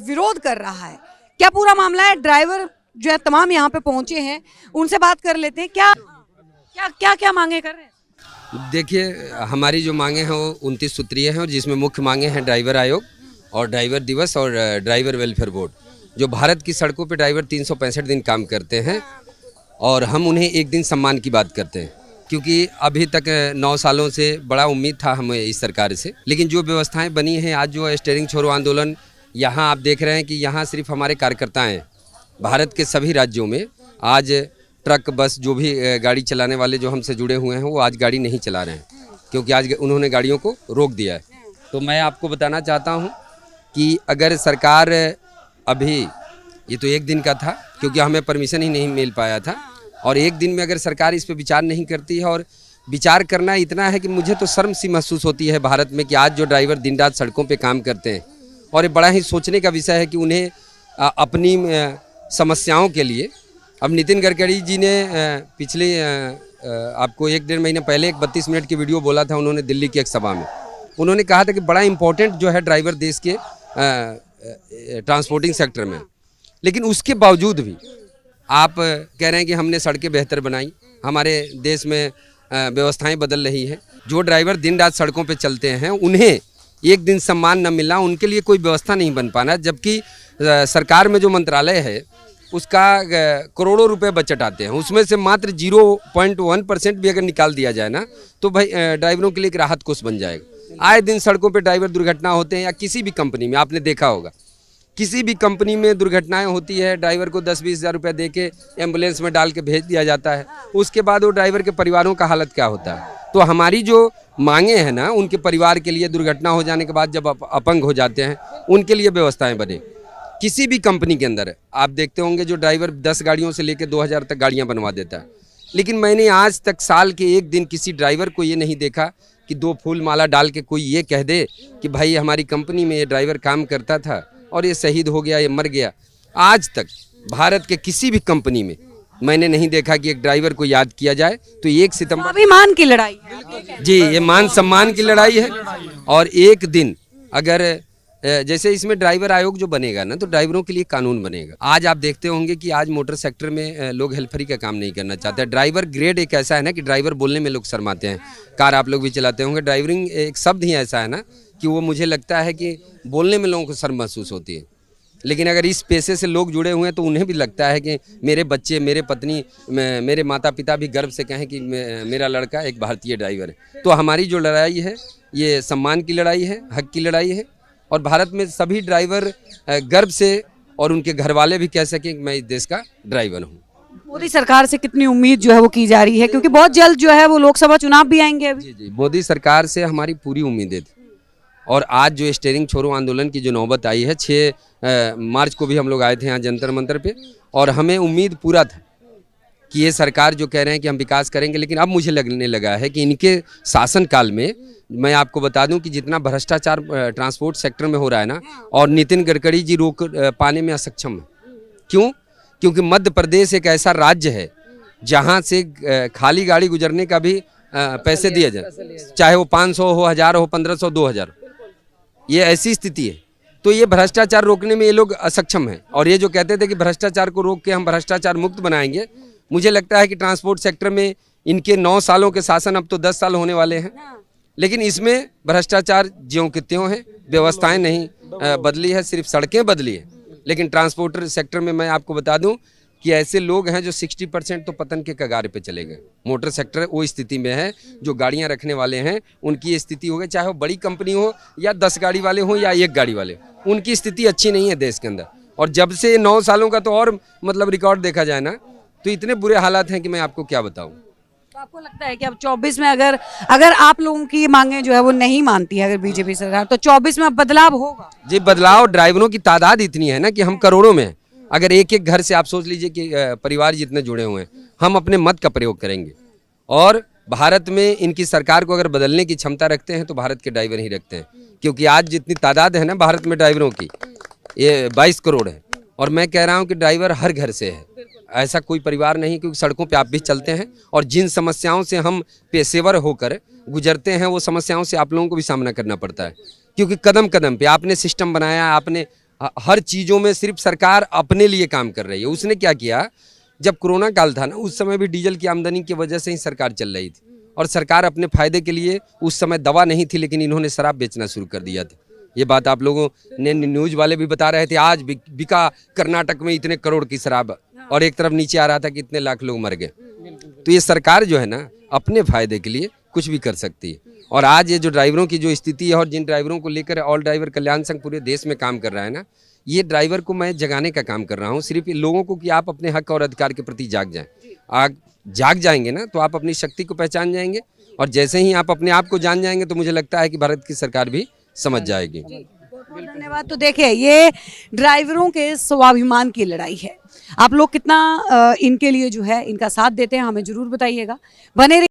विरोध कर रहा है। क्या पूरा मामला है? ड्राइवर जो है तमाम यहाँ पे पहुंचे हैं, उनसे बात कर लेते हैं। क्या क्या क्या क्या मांगे कर रहे हैं? देखिए, हमारी जो मांगे हैं वो 29 सूत्रीय हैं और जिसमें मुख्य मांगे हैं ड्राइवर आयोग और ड्राइवर दिवस और ड्राइवर वेलफेयर बोर्ड। जो भारत की सड़कों पे ड्राइवर 365 दिन काम करते हैं और हम उन्हें एक दिन सम्मान की बात करते हैं, क्योंकि अभी तक 9 सालों से बड़ा उम्मीद था हमें इस सरकार से, लेकिन जो व्यवस्थाएं बनी हैं, आज जो स्टीयरिंग छोड़ो आंदोलन, यहाँ आप देख रहे हैं कि यहाँ सिर्फ हमारे कार्यकर्ता हैं। भारत के सभी राज्यों में आज ट्रक बस जो भी गाड़ी चलाने वाले जो हमसे जुड़े हुए हैं वो आज गाड़ी नहीं चला रहे हैं, क्योंकि आज उन्होंने गाड़ियों को रोक दिया है। तो मैं आपको बताना चाहता हूं कि अगर सरकार अभी, ये तो एक दिन का था क्योंकि हमें परमिशन ही नहीं मिल पाया था, और एक दिन में अगर सरकार इस पर विचार नहीं करती है, और विचार करना इतना है कि मुझे तो शर्म सी महसूस होती है भारत में कि आज जो ड्राइवर दिन रात सड़कों पर काम करते हैं, और ये बड़ा ही सोचने का विषय है कि उन्हें अपनी समस्याओं के लिए, अब नितिन गडकरी जी ने पिछले आपको 1-1.5 महीने पहले एक 32 मिनट की वीडियो बोला था उन्होंने दिल्ली की एक सभा में। उन्होंने कहा था कि बड़ा इम्पोर्टेंट जो है ड्राइवर देश के ट्रांसपोर्टिंग सेक्टर में, लेकिन उसके बावजूद भी आप कह रहे हैं कि हमने सड़कें बेहतर बनाई, हमारे देश में व्यवस्थाएं बदल रही है। जो ड्राइवर दिन रात सड़कों पर चलते हैं उन्हें एक दिन सम्मान न मिलना, उनके लिए कोई व्यवस्था नहीं बन पाना, जबकि सरकार में जो मंत्रालय है उसका करोड़ों रुपए बजट आते हैं, उसमें से मात्र 0.1% भी अगर निकाल दिया जाए ना तो भाई ड्राइवरों के लिए एक राहत कोष बन जाएगा। आए दिन सड़कों पे ड्राइवर दुर्घटना होते हैं, या किसी भी कंपनी में आपने देखा होगा, किसी भी कंपनी में दुर्घटनाएं होती है, ड्राइवर को 10-20 हज़ार रुपये दे के एम्बुलेंस में डाल के भेज दिया जाता है, उसके बाद वो ड्राइवर के परिवारों का हालत क्या होता है। तो हमारी जो मांगे हैं ना, उनके परिवार के लिए दुर्घटना हो जाने के बाद जब अपंग हो जाते हैं उनके लिए व्यवस्थाएं बने। किसी भी कंपनी के अंदर आप देखते होंगे जो ड्राइवर 10 गाड़ियों से लेकर 2000 तक गाड़ियां बनवा देता है, लेकिन मैंने आज तक साल के एक दिन किसी ड्राइवर को ये नहीं देखा कि 2 फूल माला डाल के कोई ये कह दे कि भाई हमारी कंपनी में ये ड्राइवर काम करता था और ये शहीद हो गया, ये मर गया। आज तक भारत के किसी भी कंपनी में मैंने नहीं देखा कि एक ड्राइवर को याद किया जाए। तो 1 सितंबर स्वाभिमान की लड़ाई है जी, ये मान सम्मान की लड़ाई है। और एक दिन अगर जैसे इसमें ड्राइवर आयोग जो बनेगा ना, तो ड्राइवरों के लिए कानून बनेगा। आज आप देखते होंगे कि आज मोटर सेक्टर में लोग हेल्परी का काम नहीं करना चाहते हैं। ड्राइवर ग्रेड एक ऐसा है ना कि ड्राइवर बोलने में लोग शर्माते हैं। कार आप लोग भी चलाते होंगे, ड्राइवरिंग एक शब्द ही ऐसा है ना कि वो मुझे लगता है कि बोलने में लोगों को शर्म महसूस होती है, लेकिन अगर इस पेशे से लोग जुड़े हुए हैं तो उन्हें भी लगता है कि मेरे बच्चे, मेरे पत्नी, मेरे माता पिता भी गर्व से कहें कि मेरा लड़का एक भारतीय ड्राइवर है। तो हमारी जो लड़ाई है ये सम्मान की लड़ाई है, हक की लड़ाई है, और भारत में सभी ड्राइवर गर्व से और उनके घर वाले भी कह सकें कि मैं इस देश का ड्राइवर हूँ। मोदी सरकार से कितनी उम्मीद जो है वो की जा रही है, क्योंकि बहुत जल्द जो है वो लोकसभा चुनाव भी आएंगे अभी? जी, मोदी सरकार से हमारी पूरी उम्मीदें थी, और आज जो स्टीयरिंग छोड़ो आंदोलन की जो नौबत आई है, 6 मार्च को भी हम लोग आए थे यहाँ जंतर मंतर पे, और हमें उम्मीद पूरा था कि ये सरकार जो कह रहे हैं कि हम विकास करेंगे, लेकिन अब मुझे लगने लगा है कि इनके शासनकाल में, मैं आपको बता दूं कि जितना भ्रष्टाचार ट्रांसपोर्ट सेक्टर में हो रहा है ना, और नितिन गडकरी जी रोक पाने में असक्षम है। क्यों? क्योंकि मध्य प्रदेश एक ऐसा राज्य है जहां से खाली गाड़ी गुजरने का भी पैसे दिए जाए, चाहे वो 500 हो, 1000 हो, 1500, 2000, ये ऐसी स्थिति है। तो ये भ्रष्टाचार रोकने में ये लोग असक्षम हैं, और ये जो कहते थे कि भ्रष्टाचार को रोक के हम भ्रष्टाचार मुक्त बनाएंगे, मुझे लगता है कि ट्रांसपोर्ट सेक्टर में इनके 9 सालों के शासन, अब तो 10 साल होने वाले हैं, लेकिन इसमें भ्रष्टाचार ज्यों के त्यों है, व्यवस्थाएं नहीं बदली है, सिर्फ सड़कें बदली है। लेकिन ट्रांसपोर्टर सेक्टर में मैं आपको बता दूं कि ऐसे लोग हैं जो 60% तो पतन के कगार पे चले गए। मोटर सेक्टर वो स्थिति में है, जो गाड़ियां रखने वाले हैं उनकी ये स्थिति हो गई, चाहे वो बड़ी कंपनी हो या 10 गाड़ी वाले हो या 1 गाड़ी वाले, उनकी स्थिति अच्छी नहीं है देश के अंदर। और जब से 9 सालों का तो और मतलब रिकॉर्ड देखा जाए ना, तो इतने बुरे हालात हैं कि मैं आपको क्या बताऊं। तो आपको लगता है कि अब 24 में अगर आप लोगों की मांगे जो है वो नहीं मानती है अगर बीजेपी सरकार, तो 24 में अब बदलाव होगा? जी, बदलाव, ड्राइवरों की तादाद इतनी है ना कि हम करोड़ों में हैं। अगर एक घर से आप सोच लीजिए कि परिवार जितने जुड़े हुए हैं, हम अपने मत का प्रयोग करेंगे, और भारत में इनकी सरकार को अगर बदलने की क्षमता रखते हैं तो भारत के ड्राइवर ही रखते हैं, क्योंकि आज जितनी तादाद है ना भारत में ड्राइवरों की, ये 22 करोड़ है, और मैं कह रहा हूँ कि ड्राइवर हर घर से है, ऐसा कोई परिवार नहीं, क्योंकि सड़कों पे आप भी चलते हैं, और जिन समस्याओं से हम पेशेवर होकर गुजरते हैं वो समस्याओं से आप लोगों को भी सामना करना पड़ता है, क्योंकि कदम कदम पे आपने सिस्टम बनाया, आपने हर चीज़ों में सिर्फ सरकार अपने लिए काम कर रही है। उसने क्या किया, जब कोरोना काल था ना, उस समय भी डीजल की आमदनी की वजह से ही सरकार चल रही थी, और सरकार अपने फायदे के लिए, उस समय दवा नहीं थी लेकिन इन्होंने शराब बेचना शुरू कर दिया था। ये बात आप लोगों ने, न्यूज़ वाले भी बता रहे थे, आज बिका कर्नाटक में इतने करोड़ की शराब, और एक तरफ नीचे आ रहा था कि इतने लाख लोग मर गए। तो ये सरकार जो है ना, अपने फायदे के लिए कुछ भी कर सकती है। और आज ये जो ड्राइवरों की जो स्थिति है, और जिन ड्राइवरों को लेकर ऑल ड्राइवर कल्याण संघ पूरे देश में काम कर रहा है ना, ये ड्राइवर को मैं जगाने का काम कर रहा हूँ, सिर्फ लोगों को कि आप अपने हक और अधिकार के प्रति जाग जाएं। आप जाग जाएंगे ना तो आप अपनी शक्ति को पहचान जाएंगे, और जैसे ही आप अपने आप को जान जाएंगे तो मुझे लगता है कि भारत की सरकार भी समझ जाएगी। बहुत धन्यवाद। तो देखिए, ये ड्राइवरों के स्वाभिमान की लड़ाई है। आप लोग कितना इनके लिए जो है इनका साथ देते हैं, हमें जरूर बताइएगा। बने रहिए।